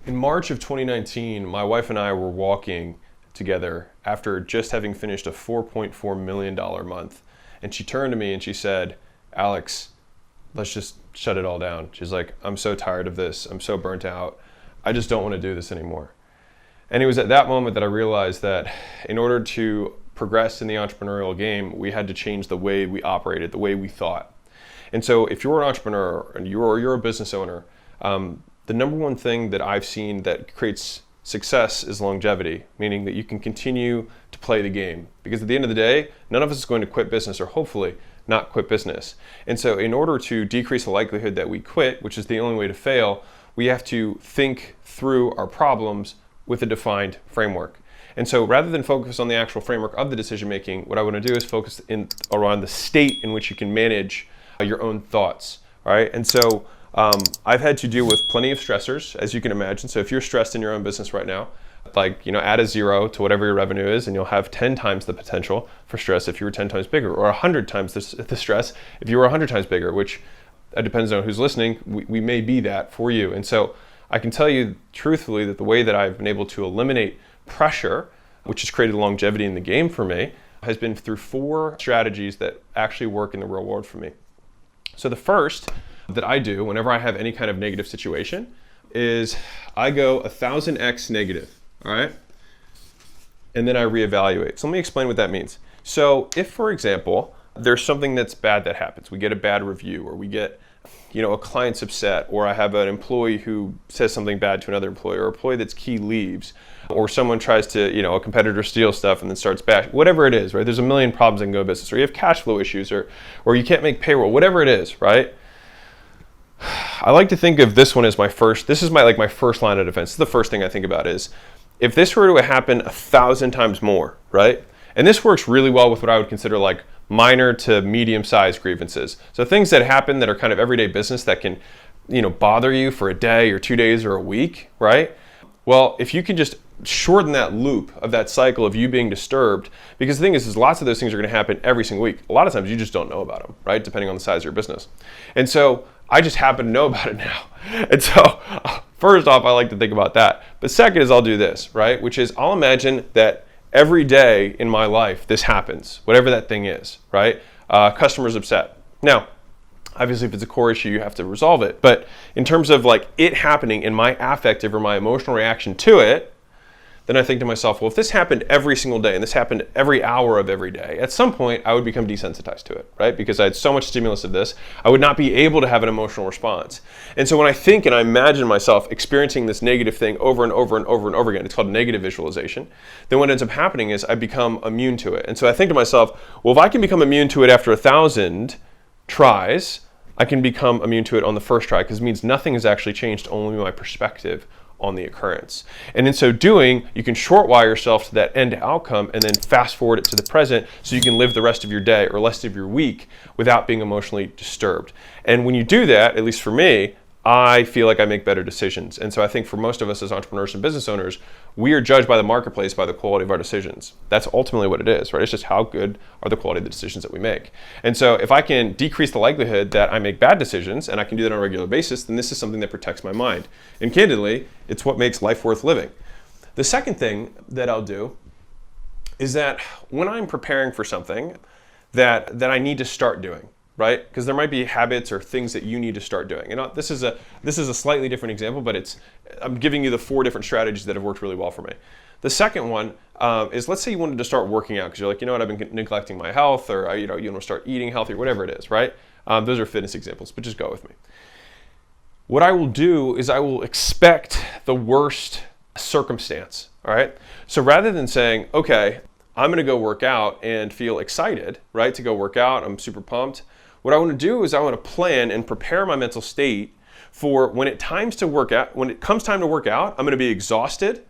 In March of 2019, my wife and I were walking together after just having finished a $4.4 million month. And she turned to me and she said, "Alex, let's just shut it all down." She's like, "I'm so tired of this. I'm so burnt out. I just don't want to do this anymore." And it was at that moment that I realized that in order to progress in the entrepreneurial game, we had to change the way we operated, the way we thought. And so if you're an entrepreneur and you're a business owner, the number one thing that I've seen that creates success is longevity, meaning that you can continue to play the game. Because at the end of the day, none of us is going to quit business, or hopefully not quit business. And so in order to decrease the likelihood that we quit, which is the only way to fail, we have to think through our problems with a defined framework. And so rather than focus on the actual framework of the decision making, what I want to do is focus around the state in which you can manage your own thoughts. All right. And so I've had to deal with plenty of stressors, as you can imagine. So if you're stressed in your own business right now, add a 0 to whatever your revenue is, and you'll have 10 times the potential for stress if you were 10 times bigger, or 100 times the stress if you were 100 times bigger, which depends on who's listening. We may be that for you. And so I can tell you truthfully that the way that I've been able to eliminate pressure, which has created longevity in the game for me, has been through 4 strategies that actually work in the real world for me. So the first that I do whenever I have any kind of negative situation is I go 1000x negative, all right? And then I reevaluate. So let me explain what that means. So if, for example, there's something that's bad that happens, we get a bad review, or we get a client's upset, or I have an employee who says something bad to another employee, or an employee that's key leaves, or someone tries to, a competitor steals stuff and then starts bashing, whatever it is, right? There's a million problems in go business, or you have cash flow issues, or you can't make payroll, whatever it is, right? I like to think of this one as my first line of defense. This is the first thing I think about is, if this were to happen 1,000 times more, right? And this works really well with what I would consider like minor to medium-sized grievances. So things that happen that are kind of everyday business that can, bother you for a day or 2 days or a week, right? Well, if you can just shorten that loop of that cycle of you being disturbed, because the thing is lots of those things are going to happen every single week. A lot of times you just don't know about them, right? Depending on the size of your business. And so I just happen to know about it now. And so first off, I like to think about that. But second is I'll do this, right? Which is I'll imagine that every day in my life, this happens, whatever that thing is, right? Customer's upset. Now, obviously, if it's a core issue, you have to resolve it. But in terms of like it happening in my affective or my emotional reaction to it, then I think to myself, well, if this happened every single day and this happened every hour of every day, at some point I would become desensitized to it, right? Because I had so much stimulus of this, I would not be able to have an emotional response. And so when I think and I imagine myself experiencing this negative thing over and over and over and over again, it's called negative visualization, then what ends up happening is I become immune to it. And so I think to myself, well, if I can become immune to it after 1,000 tries, I can become immune to it on the first try, because it means nothing has actually changed, only my perspective on the occurrence. And in so doing, you can short wire yourself to that end outcome and then fast forward it to the present so you can live the rest of your day or rest of your week without being emotionally disturbed. And when you do that, at least for me, I feel like I make better decisions. And so I think for most of us as entrepreneurs and business owners, we are judged by the marketplace by the quality of our decisions. That's ultimately what it is, right? It's just how good are the quality of the decisions that we make. And so if I can decrease the likelihood that I make bad decisions, and I can do that on a regular basis, then this is something that protects my mind. And candidly, it's what makes life worth living. The second thing that I'll do is that when I'm preparing for something that I need to start doing, right? Because there might be habits or things that you need to start doing. And this is a slightly different example, but I'm giving you the 4 different strategies that have worked really well for me. The second one is, let's say you wanted to start working out because you're like, I've been neglecting my health, or you want to start eating healthy, or whatever it is, right? Those are fitness examples, but just go with me. What I will do is I will expect the worst circumstance, all right? So rather than saying, okay, I'm going to go work out and feel excited, right, to go work out, I'm super pumped. What I want to do is I want to plan and prepare my mental state for when it comes time to work out, I'm going to be exhausted.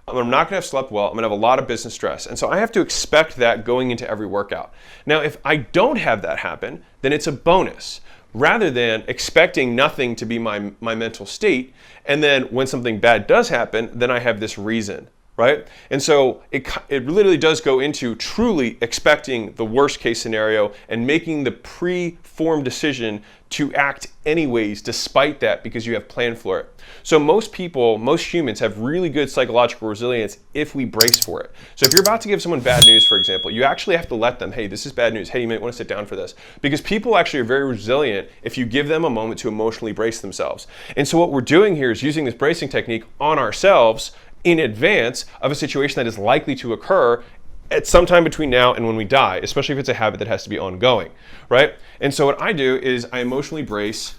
I'm not going to have slept well. I'm going to have a lot of business stress. And so I have to expect that going into every workout. Now, if I don't have that happen, then it's a bonus, rather than expecting nothing to be my mental state. And then when something bad does happen, then I have this reason, right? And so it literally does go into truly expecting the worst case scenario and making the pre-formed decision to act anyways despite that because you have planned for it. So most people, most humans have really good psychological resilience if we brace for it. So if you're about to give someone bad news, for example, you actually have to let them, hey, this is bad news. Hey, you might want to sit down for this. Because people actually are very resilient if you give them a moment to emotionally brace themselves. And so what we're doing here is using this bracing technique on ourselves in advance of a situation that is likely to occur at some time between now and when we die, especially if it's a habit that has to be ongoing, right? And so what I do is I emotionally brace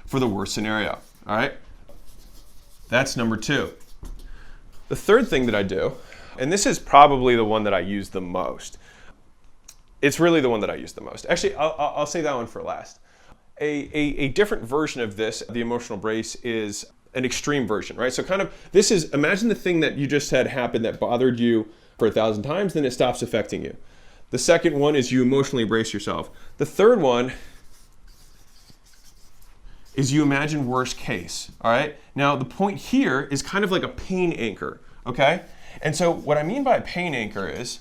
for the worst scenario, all right? That's number 2. The third thing that I do, and this is probably the one that I use the most. It's really the one that I use the most. Actually, I'll say that one for last. A different version of this, the emotional brace, is an extreme version, right? So kind of, this is, imagine the thing that you just had happen that bothered you for 1,000 times, then it stops affecting you. The second one is you emotionally brace yourself. The third one is you imagine worst case, all right? Now, the point here is kind of like a pain anchor, okay? And so what I mean by a pain anchor is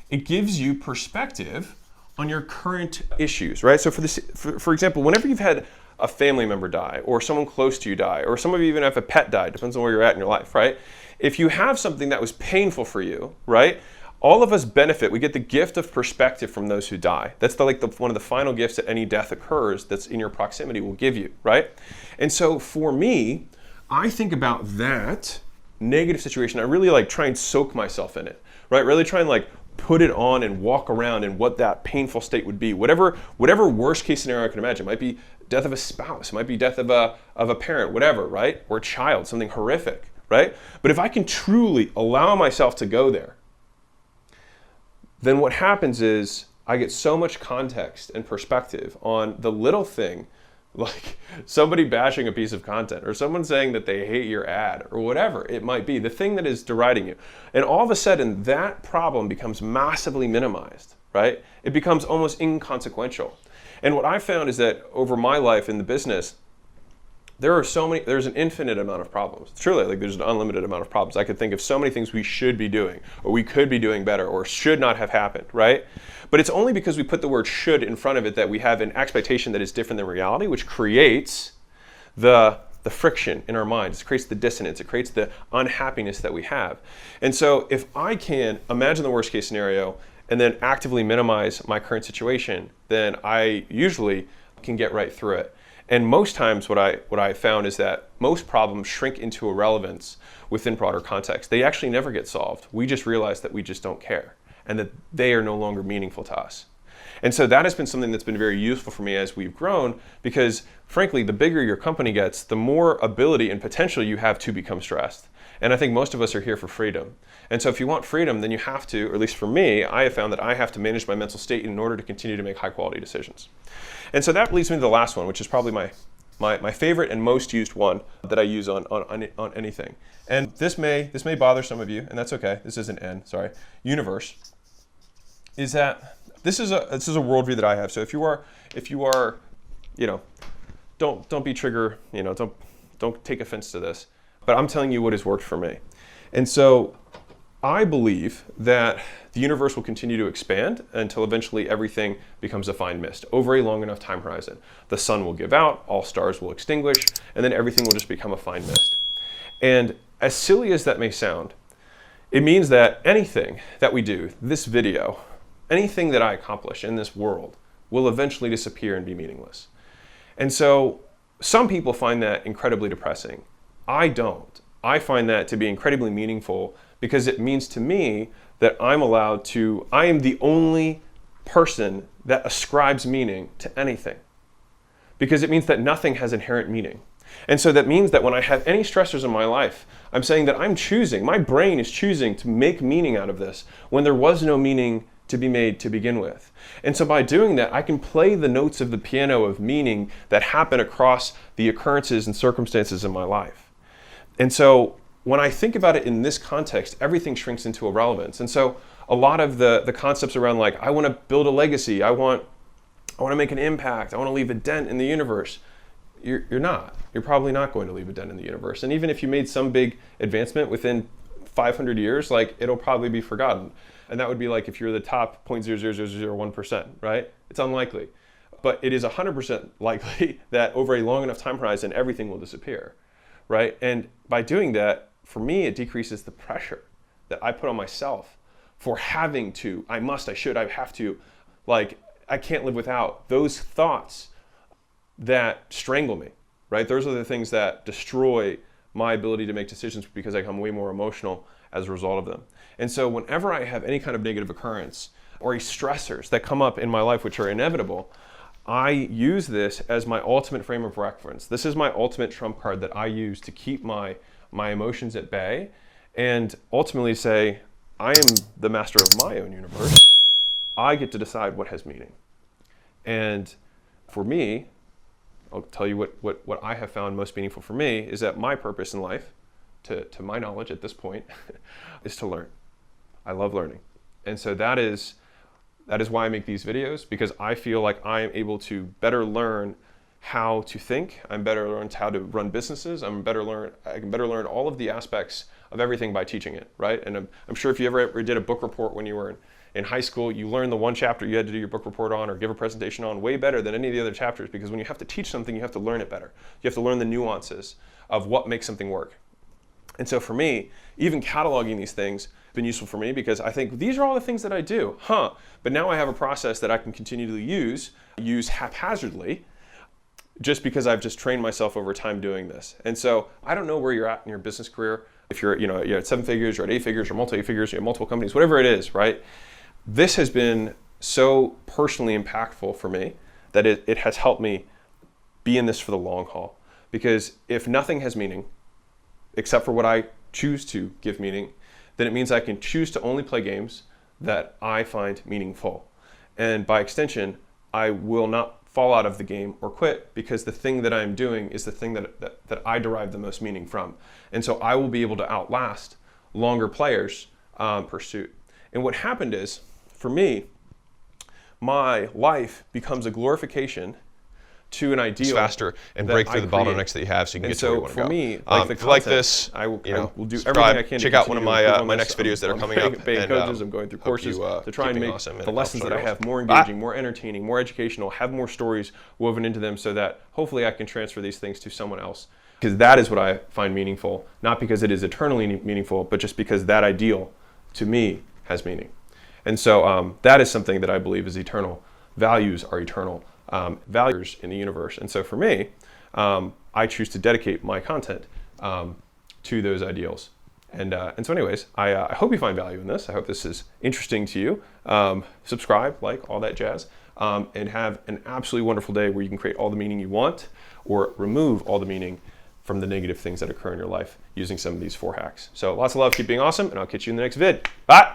it gives you perspective on your current issues, right? So for example, whenever you've had a family member die, or someone close to you die, or some of you even have a pet die, depends on where you're at in your life, right? If you have something that was painful for you, right? All of us benefit. We get the gift of perspective from those who die. That's one of the final gifts that any death occurs that's in your proximity will give you, right? And so for me, I think about that negative situation. I really like try and soak myself in it, right? Really try and like put it on and walk around in what that painful state would be. Whatever worst case scenario I can imagine. It might be death of a spouse, it might be death of a parent, whatever, right? Or a child, something horrific, right? But if I can truly allow myself to go there, then what happens is I get so much context and perspective on the little thing, like somebody bashing a piece of content or someone saying that they hate your ad or whatever it might be, the thing that is deriding you. And all of a sudden in problem becomes massively minimized, right? It becomes almost inconsequential. And what I found is that over my life in the business, there's an infinite amount of problems. Truly, like there's an unlimited amount of problems. I could think of so many things we should be doing, or we could be doing better, or should not have happened, right? But it's only because we put the word should in front of it that we have an expectation that is different than reality, which creates the friction in our minds. It creates the dissonance. It creates the unhappiness that we have. And so if I can imagine the worst case scenario and then actively minimize my current situation, then I usually can get right through it. And most times what I found is that most problems shrink into irrelevance within broader context. They actually never get solved. We just realize that we just don't care and that they are no longer meaningful to us. And so that has been something that's been very useful for me as we've grown because, frankly, the bigger your company gets, the more ability and potential you have to become stressed. And I think most of us are here for freedom. And so if you want freedom, then you have to, or at least for me, I have found that I have to manage my mental state in order to continue to make high quality decisions. And so that leads me to the last one, which is probably my favorite and most used one that I use on anything. And this may bother some of you, and that's okay. This is an N, sorry. Universe is that this is a worldview that I have. So if you are, don't be trigger, don't take offense to this. But I'm telling you what has worked for me. And so I believe that the universe will continue to expand until eventually everything becomes a fine mist over a long enough time horizon. The sun will give out, all stars will extinguish, and then everything will just become a fine mist. And as silly as that may sound, it means that anything that we do, this video, anything that I accomplish in this world will eventually disappear and be meaningless. And so some people find that incredibly depressing. I don't. I find that to be incredibly meaningful because it means to me that I am the only person that ascribes meaning to anything. Because it means that nothing has inherent meaning. And so that means that when I have any stressors in my life, I'm saying that my brain is choosing to make meaning out of this when there was no meaning to be made to begin with. And so by doing that, I can play the notes of the piano of meaning that happen across the occurrences and circumstances in my life. And so when I think about it in this context, everything shrinks into irrelevance. And so a lot of the concepts around like, I want to build a legacy, I want to make an impact, I want to leave a dent in the universe. You're not. You're probably not going to leave a dent in the universe. And even if you made some big advancement within 500 years, like it'll probably be forgotten. And that would be like if you're the top 0.00001%, right? It's unlikely. But it is 100% likely that over a long enough time horizon, everything will disappear, right? And by doing that, for me, it decreases the pressure that I put on myself for having to, I must, I should, I have to, like, I can't live without. Those thoughts that strangle me, right? Those are the things that destroy my ability to make decisions because I become way more emotional as a result of them. And so whenever I have any kind of negative occurrence or stressors that come up in my life, which are inevitable, I use this as my ultimate frame of reference. This is my ultimate trump card that I use to keep my emotions at bay and ultimately say, I am the master of my own universe. I get to decide what has meaning. And for me, I'll tell you what I have found most meaningful for me is that my purpose in life, to my knowledge at this point, is to learn. I love learning. And so that is why I make these videos, because I feel like I am able to better learn how to think. I'm better learned how to run businesses. I can better learn all of the aspects of everything by teaching it, right? And I'm sure if you ever did a book report when you were in high school, you learned the one chapter you had to do your book report on or give a presentation on way better than any of the other chapters, because when you have to teach something, you have to learn it better. You have to learn the nuances of what makes something work. And so for me, even cataloging these things has been useful for me because I think these are all the things that I do, but now I have a process that I can continually use haphazardly, just because I've just trained myself over time doing this. And so I don't know where you're at in your business career. If you're at 7 figures, you're at 8 figures, or multi-figures, you have multiple companies, whatever it is, right? This has been so personally impactful for me that it has helped me be in this for the long haul. Because if nothing has meaning, except for what I choose to give meaning, then it means I can choose to only play games that I find meaningful. And by extension, I will not fall out of the game or quit, because the thing that I'm doing is the thing that I derive the most meaning from. And so I will be able to outlast longer players' pursuit. And what happened is, for me, my life becomes a glorification to an ideal faster and break through the bottlenecks that you have so you can get to where you want to go. For me, if you like this, I will do subscribe, everything I can check to out one of my next videos that are coming up. Paying coaches, I'm going through courses to try and make the lessons that I have more engaging, more entertaining, more educational, have more stories woven into them, so that hopefully I can transfer these things to someone else. Because that is what I find meaningful, not because it is eternally meaningful, but just because that ideal, to me, has meaning. And so that is something that I believe is eternal. Values are eternal. Values in the universe. And so for me, I choose to dedicate my content to those ideals. And so anyways, I hope you find value in this. I hope this is interesting to you. Subscribe, like, all that jazz, and have an absolutely wonderful day where you can create all the meaning you want or remove all the meaning from the negative things that occur in your life using some of these 4 hacks. So lots of love, keep being awesome, and I'll catch you in the next vid. Bye!